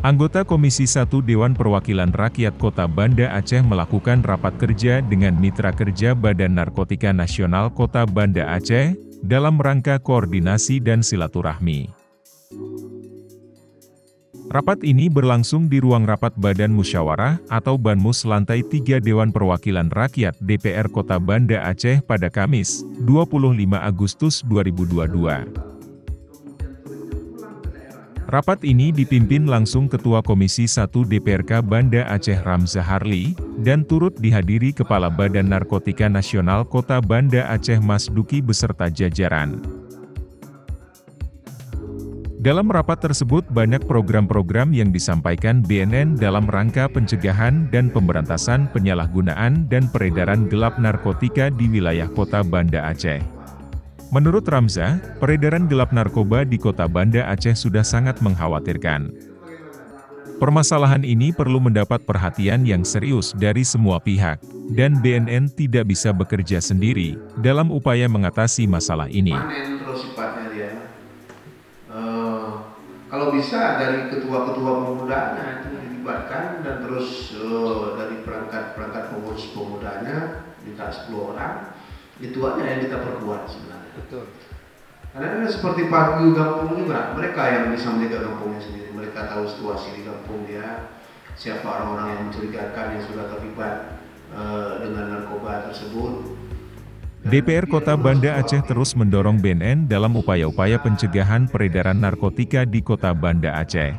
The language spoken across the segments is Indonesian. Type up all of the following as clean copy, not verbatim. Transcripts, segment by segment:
Anggota Komisi 1 Dewan Perwakilan Rakyat Kota Banda Aceh melakukan rapat kerja dengan Mitra Kerja Badan Narkotika Nasional Kota Banda Aceh, dalam rangka koordinasi dan silaturahmi. Rapat ini berlangsung di ruang rapat Badan Musyawarah atau Banmus lantai 3 Dewan Perwakilan Rakyat DPR Kota Banda Aceh pada Kamis, 25 Agustus 2022. Rapat ini dipimpin langsung Ketua Komisi 1 DPRK Banda Aceh Ramza Harli, dan turut dihadiri Kepala Badan Narkotika Nasional Kota Banda Aceh Mas Duki beserta jajaran. Dalam rapat tersebut banyak program-program yang disampaikan BNN dalam rangka pencegahan dan pemberantasan penyalahgunaan dan peredaran gelap narkotika di wilayah Kota Banda Aceh. Menurut Ramza, peredaran gelap narkoba di Kota Banda Aceh sudah sangat mengkhawatirkan. Permasalahan ini perlu mendapat perhatian yang serius dari semua pihak, dan BNN tidak bisa bekerja sendiri dalam upaya mengatasi masalah ini. Terus sifatnya dia, kalau bisa dari ketua-ketua pemudanya itu dilibatkan, dan terus dari perangkat pengurus pemudanya minta 10 orang, itu aja yang kita perkuat sebenarnya. Betul. Karena seperti Paku Gampung juga, mereka yang bisa menjaga kampungnya sendiri. Mereka tahu situasi di kampung dia, siapa orang-orang yang mencurigakan yang sudah terlibat dengan narkoba tersebut. DPR Kota Banda Aceh terus mendorong BNN dalam upaya-upaya pencegahan peredaran narkotika di Kota Banda Aceh.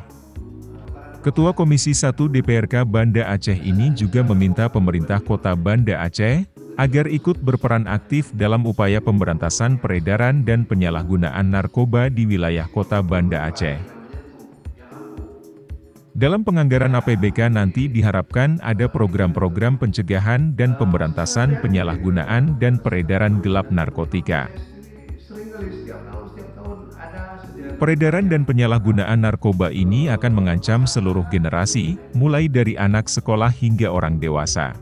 Ketua Komisi 1 DPRK Banda Aceh ini juga meminta pemerintah Kota Banda Aceh agar ikut berperan aktif dalam upaya pemberantasan peredaran dan penyalahgunaan narkoba di wilayah Kota Banda Aceh. Dalam penganggaran APBK nanti diharapkan ada program-program pencegahan dan pemberantasan penyalahgunaan dan peredaran gelap narkotika. Peredaran dan penyalahgunaan narkoba ini akan mengancam seluruh generasi, mulai dari anak sekolah hingga orang dewasa.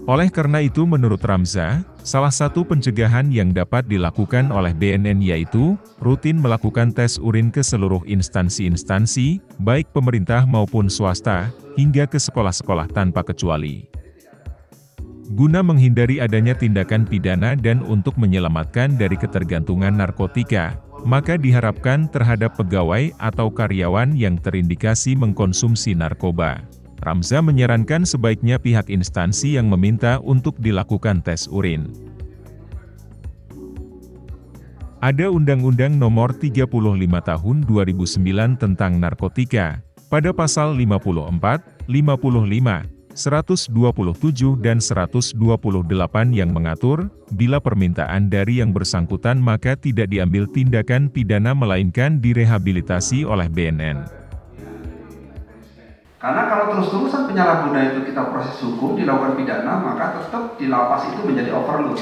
Oleh karena itu menurut Ramza, salah satu pencegahan yang dapat dilakukan oleh BNN yaitu, rutin melakukan tes urin ke seluruh instansi-instansi, baik pemerintah maupun swasta, hingga ke sekolah-sekolah tanpa kecuali. Guna menghindari adanya tindakan pidana dan untuk menyelamatkan dari ketergantungan narkotika, maka diharapkan terhadap pegawai atau karyawan yang terindikasi mengkonsumsi narkoba. Ramza menyarankan sebaiknya pihak instansi yang meminta untuk dilakukan tes urin. Ada Undang-Undang Nomor 35 Tahun 2009 tentang narkotika, pada pasal 54, 55, 127 dan 128 yang mengatur, bila permintaan dari yang bersangkutan maka tidak diambil tindakan pidana melainkan direhabilitasi oleh BNN. Karena kalau terus-terusan penyalahguna itu kita proses hukum, dilakukan pidana, maka tetap di lapas itu menjadi overload.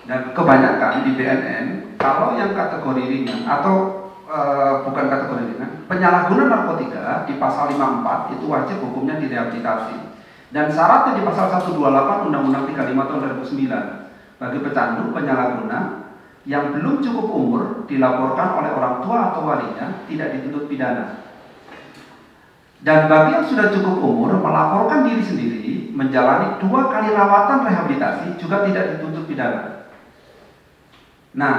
Dan kebanyakan di BNN, kalau yang kategori ringan atau bukan kategori ringan, penyalahguna narkotika di pasal 54 itu wajib hukumnya direhabilitasi. Dan syaratnya di pasal 128 Undang-Undang 35 tahun 2009, bagi pecandu penyalahguna yang belum cukup umur dilaporkan oleh orang tua atau walinya tidak dituntut pidana. Dan bagi yang sudah cukup umur melaporkan diri sendiri menjalani 2 kali rawatan rehabilitasi juga tidak dituntut pidana. Nah,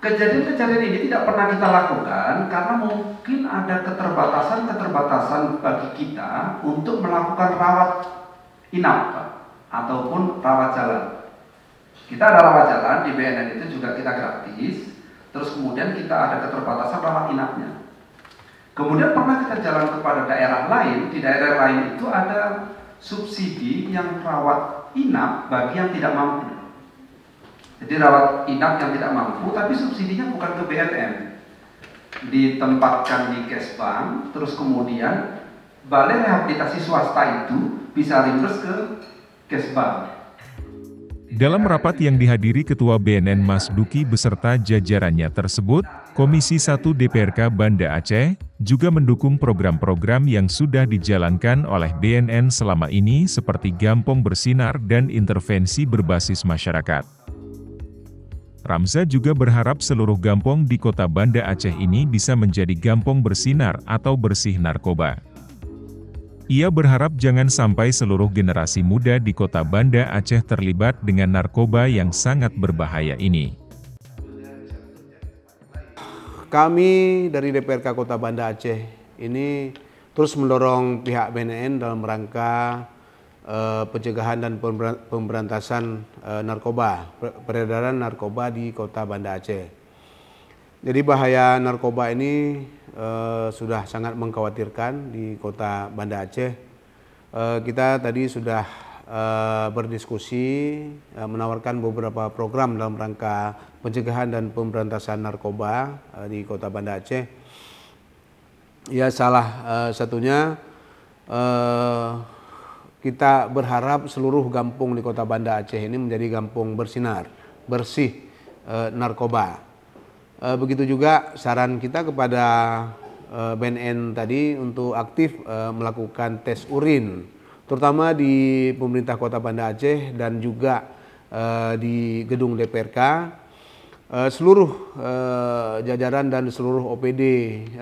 kejadian-kejadian ini tidak pernah kita lakukan karena mungkin ada keterbatasan bagi kita untuk melakukan rawat inap ataupun rawat jalan. Kita ada rawat jalan di BNN itu juga kita gratis, terus kemudian kita ada keterbatasan rawat inapnya. Kemudian pernah kita jalan kepada daerah lain, di daerah lain itu ada subsidi yang rawat inap bagi yang tidak mampu. Jadi rawat inap yang tidak mampu, tapi subsidinya bukan ke BNN. Ditempatkan di Kesbang, terus kemudian balai rehabilitasi swasta itu bisa reimburse ke Kesbang. Dalam rapat yang dihadiri Ketua BNN Mas Duki beserta jajarannya tersebut, Komisi 1 DPRK Banda Aceh juga mendukung program-program yang sudah dijalankan oleh BNN selama ini seperti Gampong Bersinar dan intervensi berbasis masyarakat. Ramza juga berharap seluruh gampong di kota Banda Aceh ini bisa menjadi gampong bersinar atau bersih narkoba. Ia berharap jangan sampai seluruh generasi muda di kota Banda Aceh terlibat dengan narkoba yang sangat berbahaya ini. Kami dari DPRK Kota Banda Aceh ini terus mendorong pihak BNN dalam rangka pencegahan dan pemberantasan narkoba, peredaran narkoba di Kota Banda Aceh. Jadi bahaya narkoba ini sudah sangat mengkhawatirkan di Kota Banda Aceh. Kita tadi sudah berdiskusi, menawarkan beberapa program dalam rangka pencegahan dan pemberantasan narkoba di Kota Banda Aceh. Ya, salah satunya kita berharap seluruh gampong di Kota Banda Aceh ini menjadi gampong bersinar, bersih narkoba. Begitu juga saran kita kepada BNN tadi untuk aktif melakukan tes urin, terutama di pemerintah Kota Banda Aceh dan juga di gedung DPRK. Seluruh jajaran dan seluruh OPD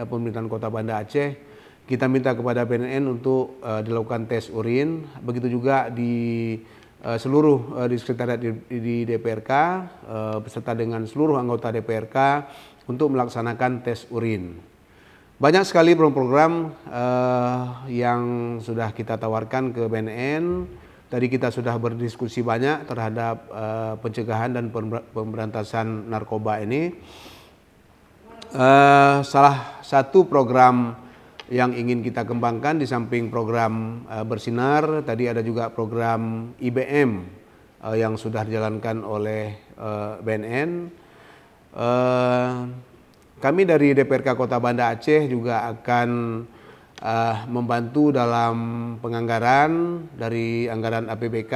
pemerintahan Kota Banda Aceh, kita minta kepada BNN untuk dilakukan tes urin. Begitu juga di seluruh di sekretariat di DPRK beserta dengan seluruh anggota DPRK untuk melaksanakan tes urin. Banyak sekali program-program yang sudah kita tawarkan ke BNN. Tadi kita sudah berdiskusi banyak terhadap pencegahan dan pemberantasan narkoba ini. Salah satu program yang ingin kita kembangkan di samping program Bersinar, tadi ada juga program IBM yang sudah dijalankan oleh BNN. Kami dari DPRK Kota Banda Aceh juga akan membantu dalam penganggaran dari anggaran APBK.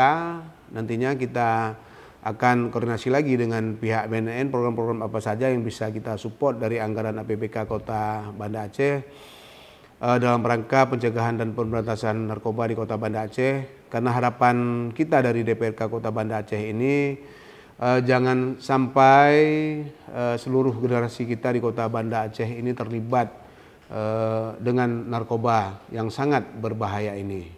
Nantinya kita akan koordinasi lagi dengan pihak BNN program-program apa saja yang bisa kita support dari anggaran APBK Kota Banda Aceh dalam rangka pencegahan dan pemberantasan narkoba di Kota Banda Aceh. Karena harapan kita dari DPRK Kota Banda Aceh ini jangan sampai seluruh generasi kita di Kota Banda Aceh ini terlibat dengan narkoba yang sangat berbahaya ini.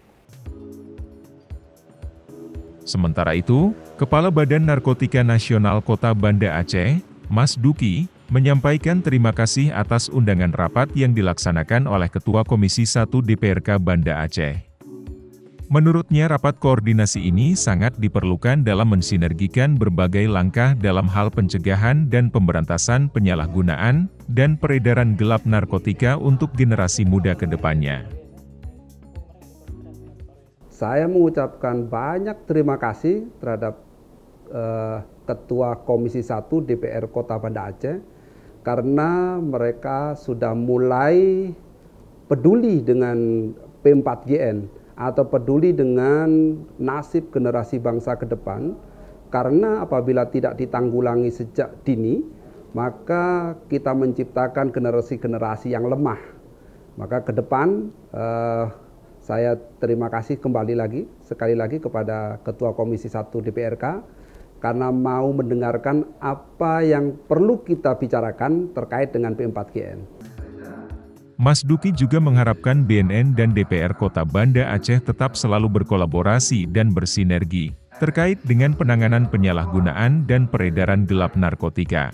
Sementara itu, Kepala Badan Narkotika Nasional Kota Banda Aceh, Mas Duki, menyampaikan terima kasih atas undangan rapat yang dilaksanakan oleh Ketua Komisi 1 DPRK Banda Aceh. Menurutnya rapat koordinasi ini sangat diperlukan dalam mensinergikan berbagai langkah dalam hal pencegahan dan pemberantasan penyalahgunaan dan peredaran gelap narkotika untuk generasi muda ke depannya. Saya mengucapkan banyak terima kasih terhadap Ketua Komisi 1 DPR Kota Banda Aceh karena mereka sudah mulai peduli dengan P4GN atau peduli dengan nasib generasi bangsa ke depan, karena apabila tidak ditanggulangi sejak dini, maka kita menciptakan generasi-generasi yang lemah. Maka ke depan saya terima kasih sekali lagi kepada Ketua Komisi 1 DPRK karena mau mendengarkan apa yang perlu kita bicarakan terkait dengan P4GN. Mas Duki juga mengharapkan BNN dan DPR Kota Banda Aceh tetap selalu berkolaborasi dan bersinergi terkait dengan penanganan penyalahgunaan dan peredaran gelap narkotika.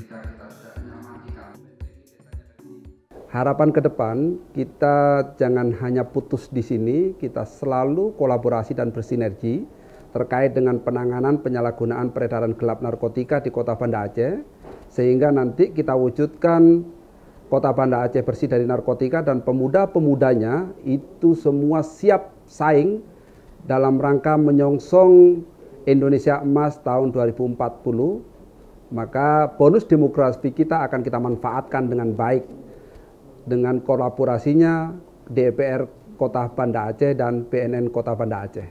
Harapan ke depan, kita jangan hanya putus di sini, kita selalu kolaborasi dan bersinergi terkait dengan penanganan penyalahgunaan peredaran gelap narkotika di Kota Banda Aceh, sehingga nanti kita wujudkan Kota Banda Aceh bersih dari narkotika dan pemuda-pemudanya itu semua siap saing dalam rangka menyongsong Indonesia Emas tahun 2040. Maka bonus demografi kita akan kita manfaatkan dengan baik dengan kolaborasinya DPR Kota Banda Aceh dan BNN Kota Banda Aceh.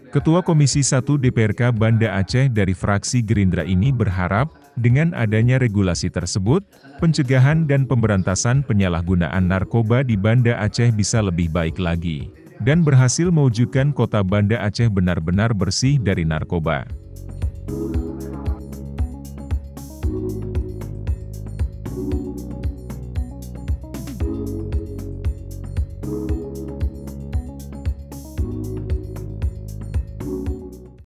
Ketua Komisi 1 DPRK Banda Aceh dari fraksi Gerindra ini berharap dengan adanya regulasi tersebut, pencegahan dan pemberantasan penyalahgunaan narkoba di Banda Aceh bisa lebih baik lagi, dan berhasil mewujudkan Kota Banda Aceh benar-benar bersih dari narkoba.